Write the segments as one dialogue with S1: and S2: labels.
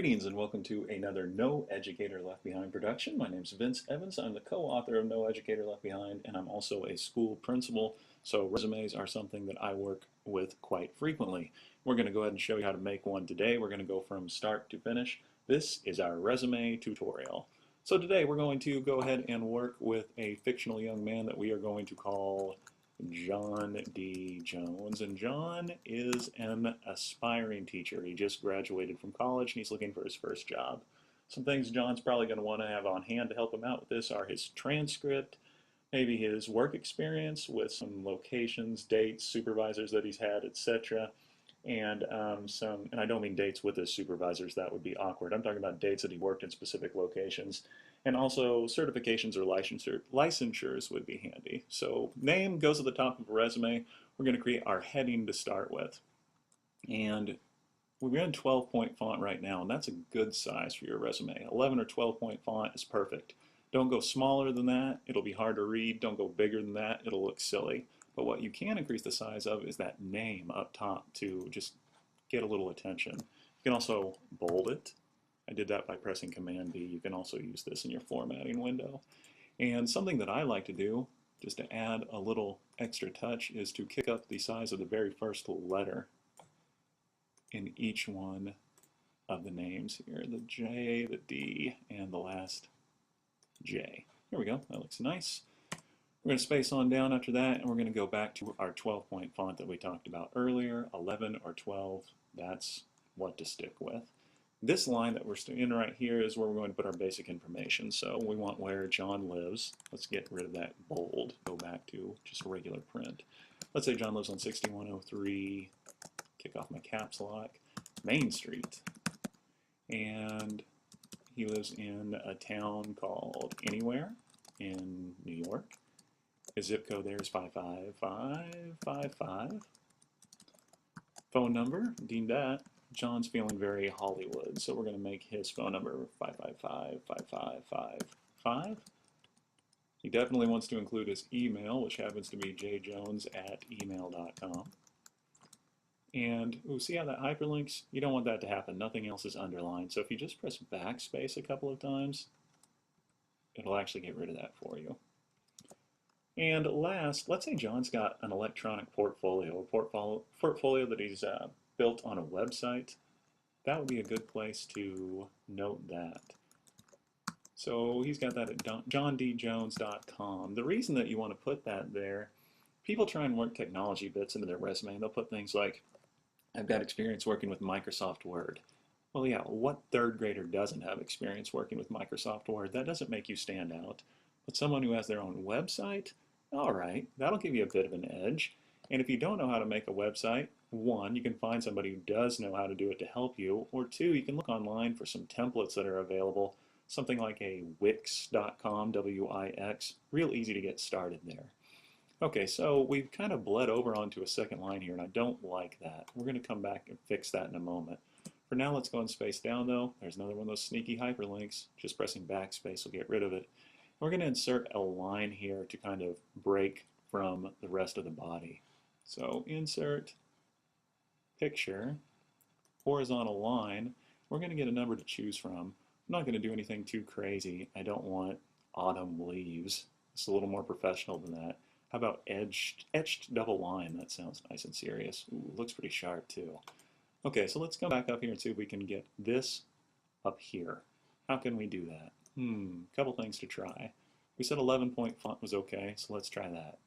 S1: Greetings and welcome to another No Educator Left Behind production. My name is Vince Evans. I'm the co-author of No Educator Left Behind, and I'm also a school principal, so resumes are something that I work with quite frequently. We're going to go ahead and show you how to make one today. We're going to go from start to finish. This is our resume tutorial. So today we're going to go ahead and work with a fictional young man that we are going to call John D. Jones, and John is an aspiring teacher. He just graduated from college and he's looking for his first job. Some things John's probably going to want to have on hand to help him out with this are his transcript, maybe his work experience with some locations, dates, supervisors that he's had, etc. And and I don't mean dates with his supervisors, that would be awkward. I'm talking about dates that he worked in specific locations. And also certifications or licensures would be handy. So name goes at the top of a resume. We're going to create our heading to start with. And we're in 12-point font right now, and that's a good size for your resume. 11 or 12-point font is perfect. Don't go smaller than that. It'll be hard to read. Don't go bigger than that. It'll look silly. But what you can increase the size of is that name up top to just get a little attention. You can also bold it. I did that by pressing Command B. You can also use this in your formatting window. And something that I like to do, just to add a little extra touch, is to kick up the size of the very first letter in each one of the names here. The J, the D, and the last J. There we go. That looks nice. We're going to space on down after that, and we're going to go back to our 12-point font that we talked about earlier. 11 or 12, that's what to stick with. This line that we're in right here is where we're going to put our basic information. So we want where John lives. Let's get rid of that bold. Go back to just regular print. Let's say John lives on 6103. Kick off my caps lock. Main Street. And he lives in a town called Anywhere in New York. His zip code there is 55555. Phone number, deemed that. John's feeling very Hollywood, so we're going to make his phone number 555-5555. He definitely wants to include his email, which happens to be jjones@email.com. And see how that hyperlinks? You don't want that to happen. Nothing else is underlined. So if you just press backspace a couple of times, it'll actually get rid of that for you. And last, let's say John's got an electronic portfolio, portfolio that he's built on a website. That would be a good place to note that. So he's got that at johndjones.com. The reason that you want to put that there, people try and work technology bits into their resume, and they'll put things like, I've got experience working with Microsoft Word. Well, yeah, what third grader doesn't have experience working with Microsoft Word? That doesn't make you stand out. But someone who has their own website, all right, that'll give you a bit of an edge. And if you don't know how to make a website, one, you can find somebody who does know how to do it to help you, or two, you can look online for some templates that are available, something like a Wix.com, W-I-X, real easy to get started there. Okay, so we've kind of bled over onto a second line here, and I don't like that. We're going to come back and fix that in a moment. For now, let's go and space down, though. There's another one of those sneaky hyperlinks. Just pressing backspace will get rid of it. We're going to insert a line here to kind of break from the rest of the body. So insert picture, horizontal line. We're going to get a number to choose from. I'm not going to do anything too crazy. I don't want autumn leaves. It's a little more professional than that. How about etched double line? That sounds nice and serious. Ooh, looks pretty sharp too. Okay, so let's come back up here and see if we can get this up here. How can we do that? Couple things to try. We said 11-point font was okay, so let's try that.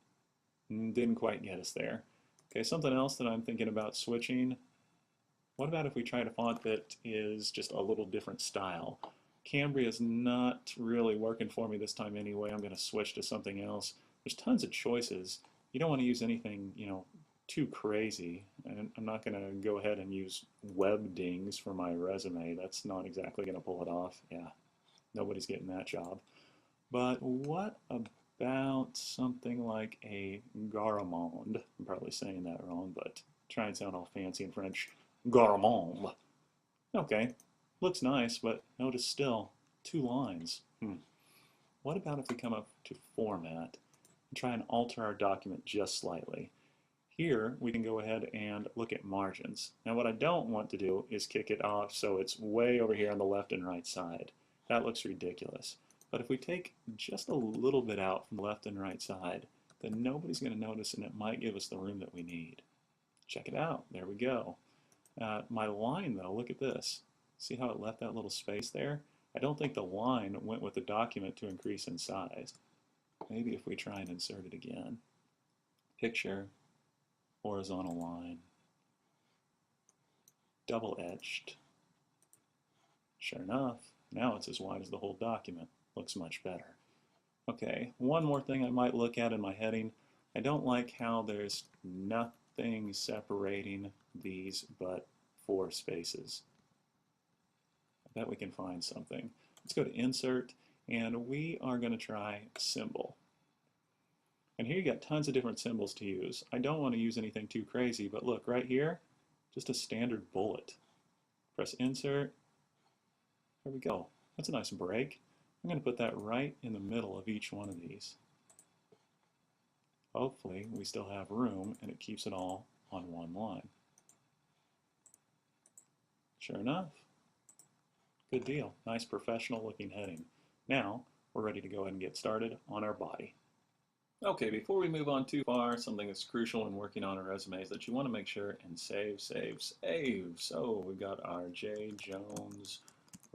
S1: Didn't quite get us there. Okay, something else that I'm thinking about switching. What about if we tried a font that is just a little different style? Cambria is not really working for me this time anyway. I'm going to switch to something else. There's tons of choices. You don't want to use anything, too crazy. And I'm not going to go ahead and use web dings for my resume. That's not exactly going to pull it off. Yeah, nobody's getting that job. But what about something like a Garamond? I'm probably saying that wrong, but try and sound all fancy in French. Garamond. Okay, looks nice, but notice still 2 lines. What about if we come up to format and try and alter our document just slightly? Here we can go ahead and look at margins. Now what I don't want to do is kick it off so it's way over here on the left and right side. That looks ridiculous. But if we take just a little bit out from the left and right side, then nobody's going to notice and it might give us the room that we need. Check it out. There we go. My line though, look at this. See how it left that little space there? I don't think the line went with the document to increase in size. Maybe if we try and insert it again. Picture, horizontal line, double etched. Sure enough, now it's as wide as the whole document. Looks much better. Okay, one more thing I might look at in my heading. I don't like how there's nothing separating these but 4 spaces. I bet we can find something. Let's go to Insert, and we are going to try Symbol. And here you got tons of different symbols to use. I don't want to use anything too crazy, but look, right here, just a standard bullet. Press Insert. There we go. That's a nice break. I'm going to put that right in the middle of each one of these. Hopefully we still have room and it keeps it all on one line. Sure enough. Good deal. Nice professional looking heading. Now we're ready to go ahead and get started on our body. Okay, before we move on too far, something that's crucial in working on a resume is that you want to make sure and save. So we've got our J. Jones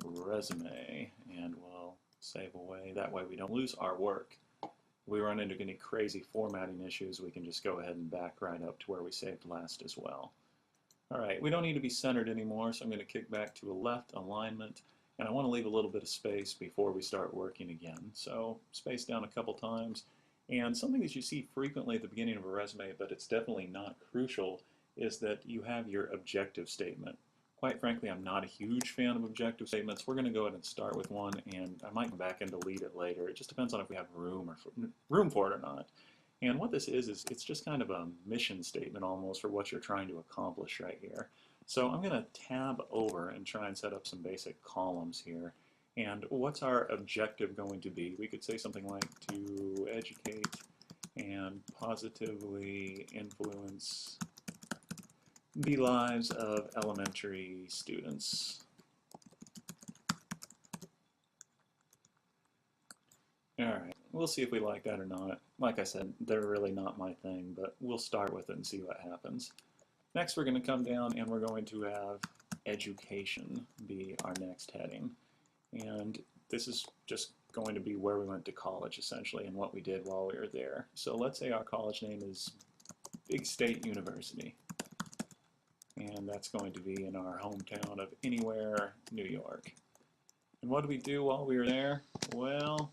S1: resume, and we'll save away. That way we don't lose our work. If we run into any crazy formatting issues, we can just go ahead and back right up to where we saved last as well. All right, we don't need to be centered anymore, so I'm going to kick back to a left alignment, and I want to leave a little bit of space before we start working again. So space down a couple times. And something that you see frequently at the beginning of a resume, but it's definitely not crucial, is that you have your objective statement. Quite frankly, I'm not a huge fan of objective statements. We're going to go ahead and start with one, and I might come back and delete it later. It just depends on if we have room for it or not. And what this is it's just kind of a mission statement almost for what you're trying to accomplish right here. So I'm going to tab over and try and set up some basic columns here. And what's our objective going to be? We could say something like to educate and positively influence the lives of elementary students. Alright, we'll see if we like that or not. Like I said, they're really not my thing, but we'll start with it and see what happens. Next we're going to come down and we're going to have education be our next heading. And this is just going to be where we went to college essentially and what we did while we were there. So let's say our college name is Big State University. And that's going to be in our hometown of Anywhere, New York. And what did we do while we were there? Well,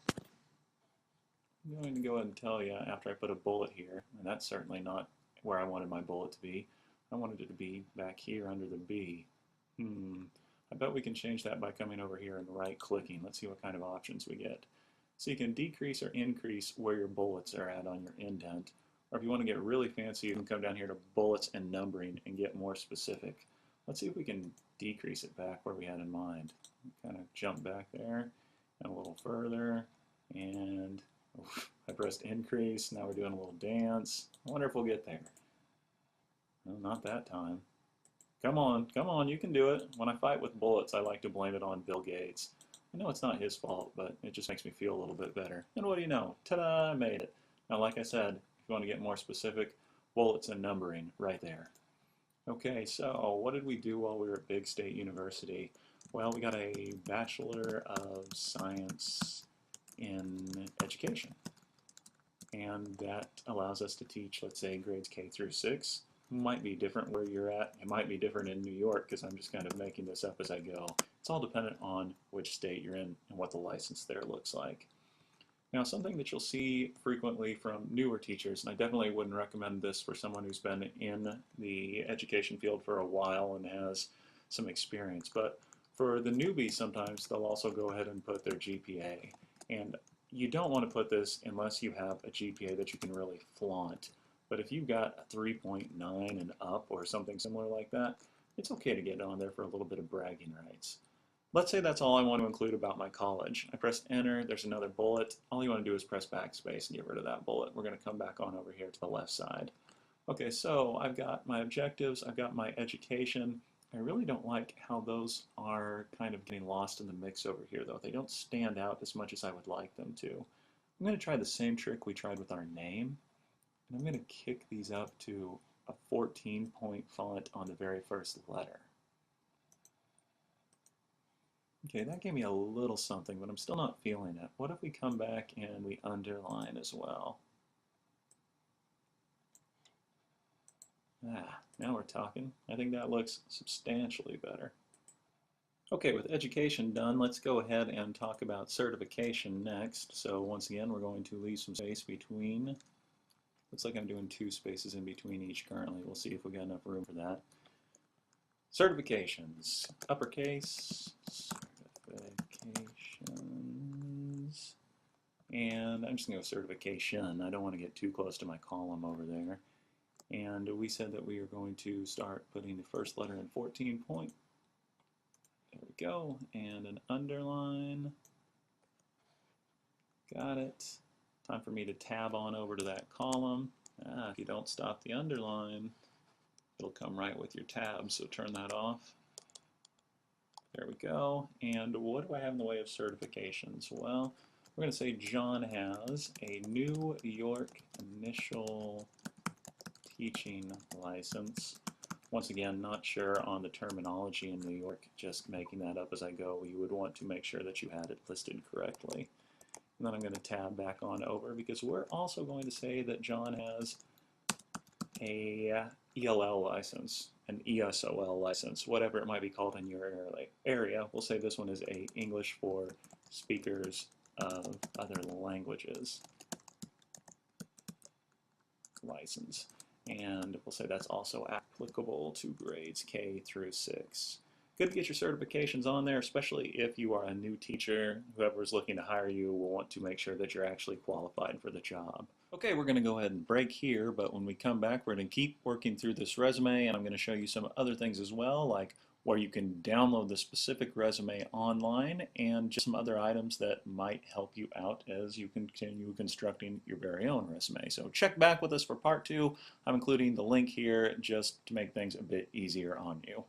S1: I'm going to go ahead and tell you after I put a bullet here, and that's certainly not where I wanted my bullet to be. I wanted it to be back here under the B. I bet we can change that by coming over here and right-clicking. Let's see what kind of options we get. So you can decrease or increase where your bullets are at on your indent. Or if you want to get really fancy, you can come down here to bullets and numbering and get more specific. Let's see if we can decrease it back where we had in mind. Kind of jump back there and a little further. And I pressed increase. Now we're doing a little dance. I wonder if we'll get there. No, not that time. Come on, you can do it. When I fight with bullets, I like to blame it on Bill Gates. I know it's not his fault, but it just makes me feel a little bit better. And what do you know? Ta-da, I made it. Now, like I said, if you want to get more specific, bullets and numbering right there. Okay, so what did we do while we were at Big State University? Well, we got a Bachelor of Science in Education. And that allows us to teach, let's say, grades K through 6. Might be different where you're at. It might be different in New York because I'm just kind of making this up as I go. It's all dependent on which state you're in and what the license there looks like. Now, something that you'll see frequently from newer teachers, and I definitely wouldn't recommend this for someone who's been in the education field for a while and has some experience, but for the newbies sometimes they'll also go ahead and put their GPA. And you don't want to put this unless you have a GPA that you can really flaunt. But if you've got a 3.9 and up or something similar like that, it's okay to get on there for a little bit of bragging rights. Let's say that's all I want to include about my college. I pressed enter, there's another bullet. All you want to do is press backspace and get rid of that bullet. We're going to come back on over here to the left side. Okay, so I've got my objectives, I've got my education. I really don't like how those are kind of getting lost in the mix over here, though. They don't stand out as much as I would like them to. I'm going to try the same trick we tried with our name, and I'm going to kick these up to a 14-point font on the very first letter. Okay, that gave me a little something, but I'm still not feeling it. What if we come back and we underline as well? Now we're talking. I think that looks substantially better. Okay, with education done, let's go ahead and talk about certification next. So once again, we're going to leave some space between. Looks like I'm doing 2 spaces in between each currently. We'll see if we got enough room for that. Certifications, uppercase, certifications, and I'm just going to go certification. I don't want to get too close to my column over there. And we said that we are going to start putting the first letter in 14 point. There we go. And an underline. Got it. Time for me to tab on over to that column. If you don't stop the underline, it'll come right with your tab, so turn that off. There we go. And what do I have in the way of certifications? Well, we're going to say John has a New York initial teaching license. Once again, not sure on the terminology in New York, just making that up as I go. You would want to make sure that you had it listed correctly. And then I'm going to tab back on over because we're also going to say that John has a ELL license, an ESOL license, whatever it might be called in your area. We'll say this one is a English for speakers of other languages license. And we'll say that's also applicable to grades K through 6. Good to get your certifications on there, especially if you are a new teacher. Whoever's looking to hire you will want to make sure that you're actually qualified for the job. Okay, we're going to go ahead and break here, but when we come back, we're going to keep working through this resume, and I'm going to show you some other things as well, like where you can download the specific resume online and just some other items that might help you out as you continue constructing your very own resume. So check back with us for part 2. I'm including the link here just to make things a bit easier on you.